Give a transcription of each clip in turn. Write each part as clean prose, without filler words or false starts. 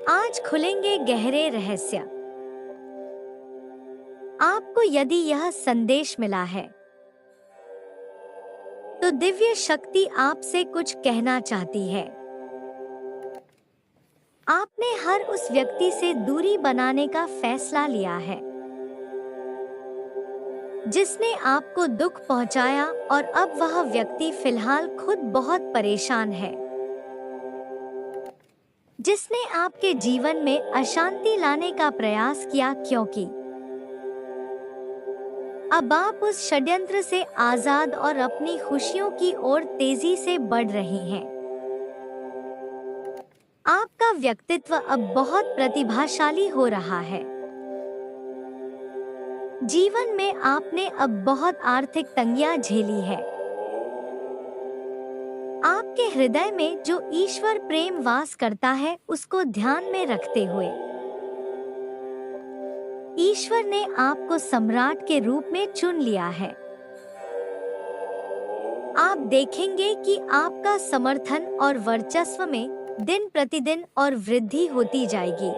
आज खुलेंगे गहरे रहस्य। आपको यदि यह संदेश मिला है तो दिव्य शक्ति आपसे कुछ कहना चाहती है। आपने हर उस व्यक्ति से दूरी बनाने का फैसला लिया है जिसने आपको दुख पहुंचाया, और अब वह व्यक्ति फिलहाल खुद बहुत परेशान है, जिसने आपके जीवन में अशांति लाने का प्रयास किया, क्योंकि अब आप उस षड्यंत्र से आजाद और अपनी खुशियों की ओर तेजी से बढ़ रहे हैं। आपका व्यक्तित्व अब बहुत प्रतिभाशाली हो रहा है। जीवन में आपने अब बहुत आर्थिक तंगियां झेली है। आपके हृदय में जो ईश्वर प्रेम वास करता है, उसको ध्यान में रखते हुए ईश्वर ने आपको सम्राट के रूप में चुन लिया है। आप देखेंगे कि आपका समर्थन और वर्चस्व में दिन प्रतिदिन और वृद्धि होती जाएगी।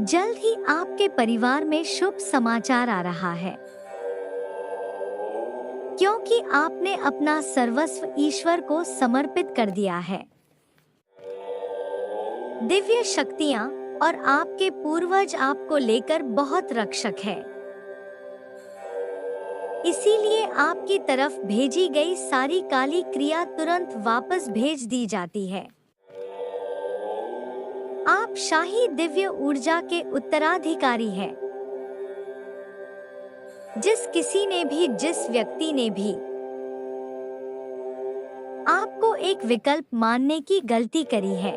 जल्द ही आपके परिवार में शुभ समाचार आ रहा है, क्योंकि आपने अपना सर्वस्व ईश्वर को समर्पित कर दिया है। दिव्य शक्तियां और आपके पूर्वज आपको लेकर बहुत रक्षक है, इसीलिए आपकी तरफ भेजी गई सारी काली क्रिया तुरंत वापस भेज दी जाती है। आप शाही दिव्य ऊर्जा के उत्तराधिकारी हैं। जिस किसी ने भी, जिस व्यक्ति ने भी आपको एक विकल्प मानने की गलती करी है,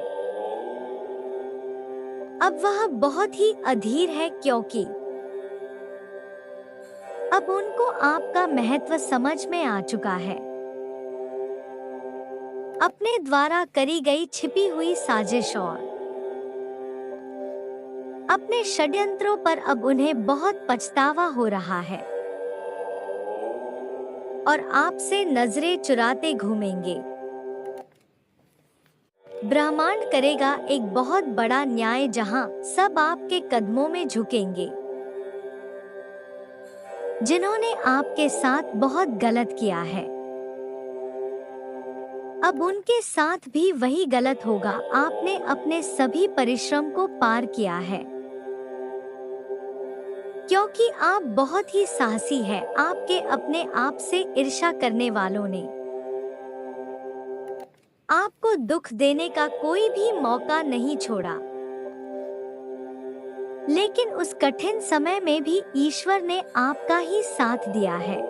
अब वह बहुत ही अधीर है, क्योंकि अब उनको आपका महत्व समझ में आ चुका है। अपने द्वारा करी गई छिपी हुई साजिश और अपने षड्यंत्रों पर अब उन्हें बहुत पछतावा हो रहा है, और आपसे नजरें चुराते घूमेंगे। ब्रह्मांड करेगा एक बहुत बड़ा न्याय, जहां सब आपके कदमों में झुकेंगे। जिन्होंने आपके साथ बहुत गलत किया है, अब उनके साथ भी वही गलत होगा। आपने अपने सभी परिश्रम को पार किया है, क्योंकि आप बहुत ही साहसी हैं। आपके अपने आप से ईर्ष्या करने वालों ने आपको दुख देने का कोई भी मौका नहीं छोड़ा, लेकिन उस कठिन समय में भी ईश्वर ने आपका ही साथ दिया है,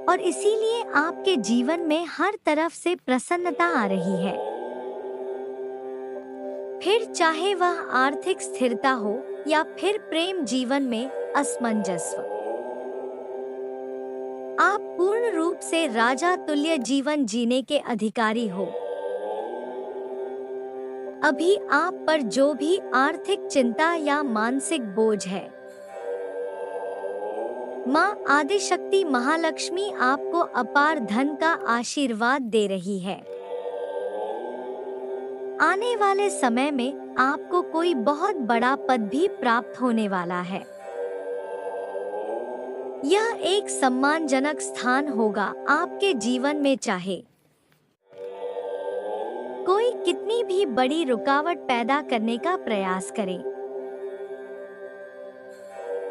और इसीलिए आपके जीवन में हर तरफ से प्रसन्नता आ रही है। फिर चाहे वह आर्थिक स्थिरता हो या फिर प्रेम जीवन में असमंजस, आप पूर्ण रूप से राजा तुल्य जीवन जीने के अधिकारी हो। अभी आप पर जो भी आर्थिक चिंता या मानसिक बोझ है, माँ आदिशक्ति महालक्ष्मी आपको अपार धन का आशीर्वाद दे रही है। आने वाले समय में आपको कोई बहुत बड़ा पद भी प्राप्त होने वाला है। यह एक सम्मानजनक स्थान होगा आपके जीवन में, चाहे कोई कितनी भी बड़ी रुकावट पैदा करने का प्रयास करे,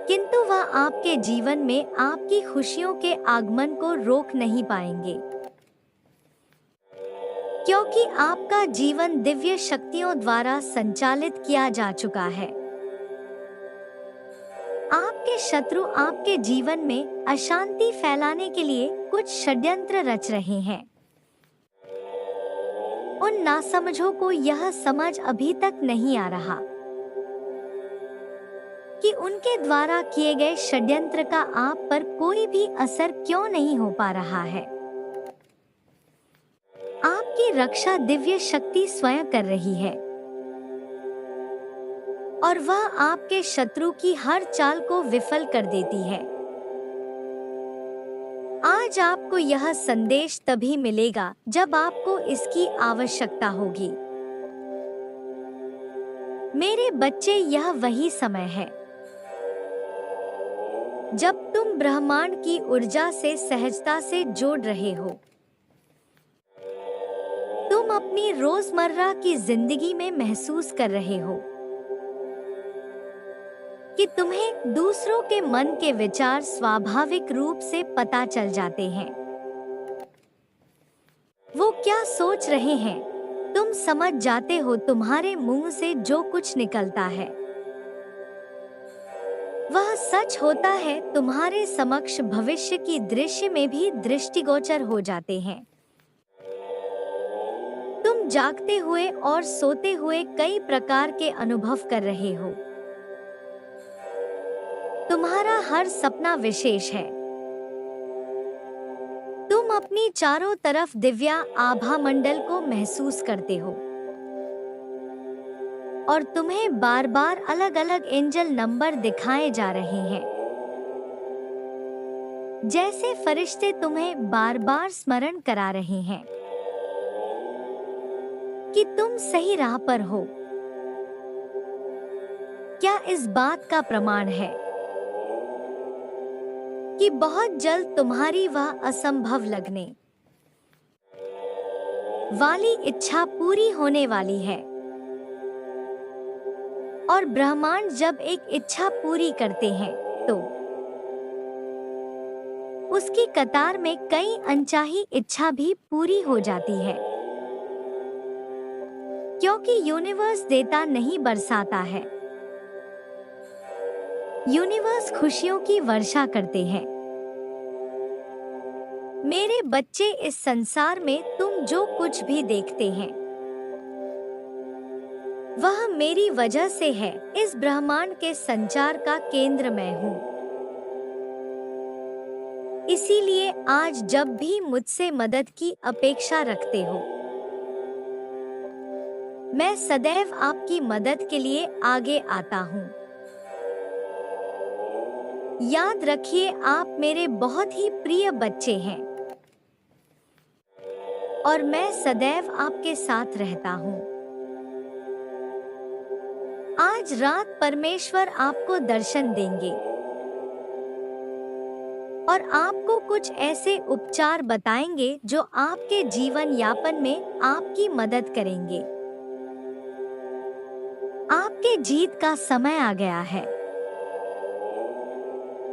किंतु वह आपके जीवन में आपकी खुशियों के आगमन को रोक नहीं पाएंगे, क्योंकि आपका जीवन दिव्य शक्तियों द्वारा संचालित किया जा चुका है। आपके शत्रु आपके जीवन में अशांति फैलाने के लिए कुछ षड्यंत्र रच रहे हैं। उन नासमझों को यह समझ अभी तक नहीं आ रहा कि उनके द्वारा किए गए षड्यंत्र का आप पर कोई भी असर क्यों नहीं हो पा रहा है। आपकी रक्षा दिव्य शक्ति स्वयं कर रही है, और वह आपके शत्रु की हर चाल को विफल कर देती है। आज आज आपको यह संदेश तभी मिलेगा जब आपको इसकी आवश्यकता होगी। मेरे बच्चे, यह वही समय है जब तुम ब्रह्मांड की ऊर्जा से सहजता से जोड़ रहे हो। तुम अपनी रोजमर्रा की जिंदगी में महसूस कर रहे हो कि तुम्हें दूसरों के मन के विचार स्वाभाविक रूप से पता चल जाते हैं। वो क्या सोच रहे हैं, तुम समझ जाते हो। तुम्हारे मुंह से जो कुछ निकलता है वह सच होता है। तुम्हारे समक्ष भविष्य की दृश्य में भी दृष्टिगोचर हो जाते हैं। तुम जागते हुए और सोते हुए कई प्रकार के अनुभव कर रहे हो। तुम्हारा हर सपना विशेष है। तुम अपनी चारों तरफ दिव्या आभा मंडल को महसूस करते हो और तुम्हें बार बार अलग अलग एंजल नंबर दिखाए जा रहे हैं, जैसे फरिश्ते तुम्हें बार बार स्मरण करा रहे हैं कि तुम सही राह पर हो। क्या इस बात का प्रमाण है कि बहुत जल्द तुम्हारी वह असंभव लगने वाली इच्छा पूरी होने वाली है। और ब्रह्मांड जब एक इच्छा पूरी करते हैं तो उसकी कतार में कई अनचाही इच्छा भी पूरी हो जाती है, क्योंकि यूनिवर्स देता नहीं बरसाता है। यूनिवर्स खुशियों की वर्षा करते हैं। मेरे बच्चे, इस संसार में तुम जो कुछ भी देखते हैं वह मेरी वजह से है। इस ब्रह्मांड के संचार का केंद्र मैं हूँ। इसीलिए आज जब भी मुझसे मदद की अपेक्षा रखते हो, मैं सदैव आपकी मदद के लिए आगे आता हूँ। याद रखिए, आप मेरे बहुत ही प्रिय बच्चे हैं और मैं सदैव आपके साथ रहता हूँ। आज रात परमेश्वर आपको दर्शन देंगे और आपको कुछ ऐसे उपचार बताएंगे जो आपके जीवन यापन में आपकी मदद करेंगे। आपके जीत का समय आ गया है।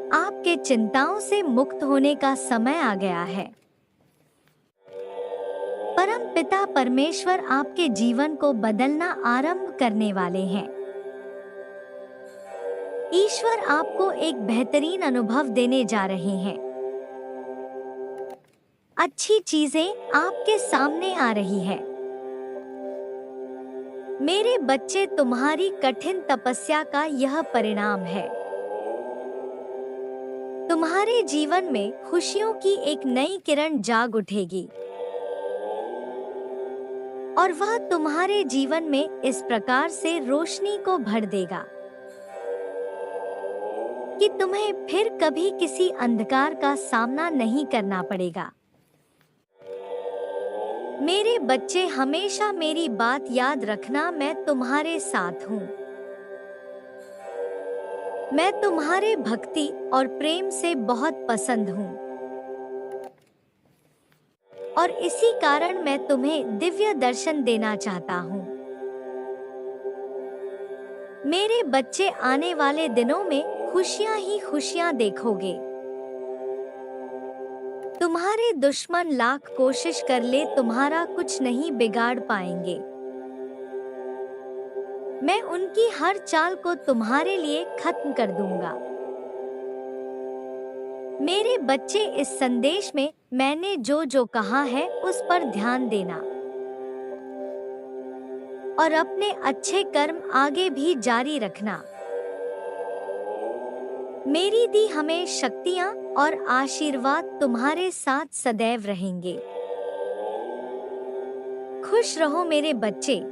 आपके चिंताओं से मुक्त होने का समय आ गया है। परम पिता परमेश्वर आपके जीवन को बदलना आरंभ करने वाले हैं। ईश्वर आपको एक बेहतरीन अनुभव देने जा रहे हैं। अच्छी चीजें आपके सामने आ रही है। मेरे बच्चे, तुम्हारी कठिन तपस्या का यह परिणाम है। तुम्हारे जीवन में खुशियों की एक नई किरण जाग उठेगी और वह तुम्हारे जीवन में इस प्रकार से रोशनी को भर देगा कि तुम्हें फिर कभी किसी अंधकार का सामना नहीं करना पड़ेगा। मेरे बच्चे, हमेशा मेरी बात याद रखना, मैं तुम्हारे साथ हूँ। मैं तुम्हारे भक्ति और प्रेम से बहुत पसंद हूँ और इसी कारण मैं तुम्हें दिव्य दर्शन देना चाहता हूँ। मेरे बच्चे, आने वाले दिनों में खुशियाँ ही खुशियाँ देखोगे। तुम्हारे दुश्मन लाख कोशिश कर ले, तुम्हारा कुछ नहीं बिगाड़ पाएंगे। मैं उनकी हर चाल को तुम्हारे लिए खत्म कर दूंगा। मेरे बच्चे, इस संदेश में मैंने जो जो कहा है उस पर ध्यान देना और अपने अच्छे कर्म आगे भी जारी रखना। मेरी दी हमें शक्तियां और आशीर्वाद तुम्हारे साथ सदैव रहेंगे। खुश रहो मेरे बच्चे।